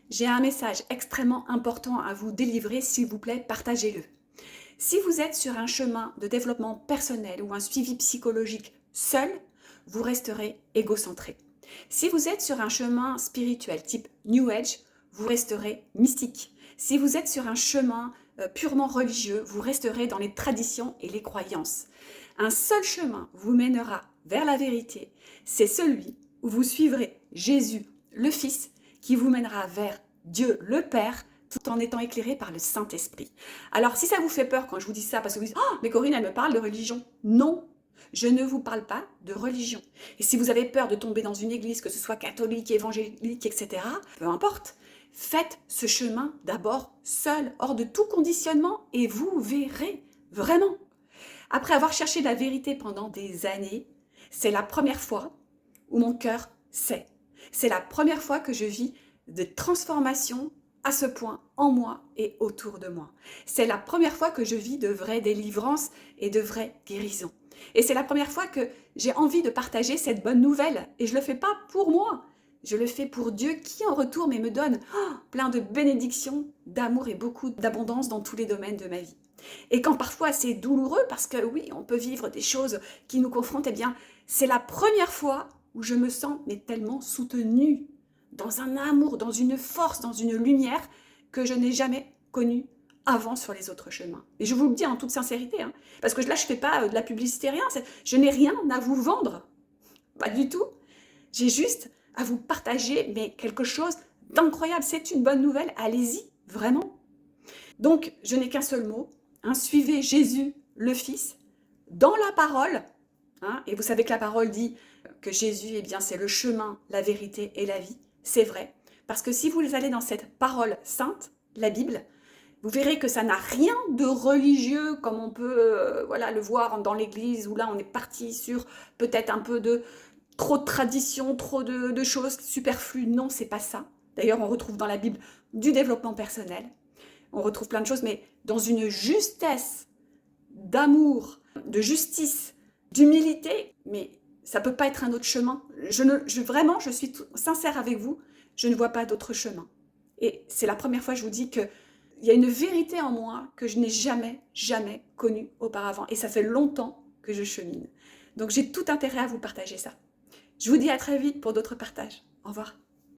j'ai un message extrêmement important à vous délivrer, s'il vous plaît, partagez-le. Si vous êtes sur un chemin de développement personnel ou un suivi psychologique seul, vous resterez égocentré. Si vous êtes sur un chemin spirituel type New Age, vous resterez mystique. Si vous êtes sur un chemin purement religieux, vous resterez dans les traditions et les croyances. Un seul chemin vous mènera vers la vérité, c'est celui où vous suivrez Jésus, le Fils, qui vous mènera vers Dieu, le Père, tout en étant éclairé par le Saint-Esprit. Alors, si ça vous fait peur quand je vous dis ça, parce que vous dites « Oh, mais Corinne, elle me parle de religion ». Non, je ne vous parle pas de religion. Et si vous avez peur de tomber dans une église, que ce soit catholique, évangélique, etc., peu importe, faites ce chemin d'abord seul, hors de tout conditionnement, et vous verrez, vraiment. Après avoir cherché la vérité pendant des années, c'est la première fois où mon cœur sait. C'est la première fois que je vis de transformation à ce point en moi et autour de moi. C'est la première fois que je vis de vraies délivrances et de vraies guérisons. Et c'est la première fois que j'ai envie de partager cette bonne nouvelle. Et je ne le fais pas pour moi. Je le fais pour Dieu qui en retour me donne plein de bénédictions, d'amour et beaucoup d'abondance dans tous les domaines de ma vie. Et quand parfois c'est douloureux, parce que oui, on peut vivre des choses qui nous confrontent, eh bien, c'est la première fois où je me sens mais tellement soutenue dans un amour, dans une force, dans une lumière que je n'ai jamais connue avant sur les autres chemins. Et je vous le dis en toute sincérité, hein, parce que là, je ne fais pas de la publicité, rien. Je n'ai rien à vous vendre, pas du tout. J'ai juste à vous partager mais quelque chose d'incroyable. C'est une bonne nouvelle, allez-y, vraiment. Donc, je n'ai qu'un seul mot, hein, suivez Jésus, le Fils, dans la parole. Hein, et vous savez que la parole dit que Jésus, eh bien, c'est le chemin, la vérité et la vie. C'est vrai. Parce que si vous allez dans cette parole sainte, la Bible, vous verrez que ça n'a rien de religieux comme on peut voilà, le voir dans l'église, où là on est parti sur peut-être un peu de trop de traditions, trop de choses superflues. Non, c'est pas ça. D'ailleurs, on retrouve dans la Bible du développement personnel. On retrouve plein de choses, mais dans une justesse d'amour, de justice, d'humilité, mais ça ne peut pas être un autre chemin. Vraiment, je suis sincère avec vous, je ne vois pas d'autre chemin. Et c'est la première fois que je vous dis qu'il y a une vérité en moi que je n'ai jamais connue auparavant. Et ça fait longtemps que je chemine. Donc j'ai tout intérêt à vous partager ça. Je vous dis à très vite pour d'autres partages. Au revoir.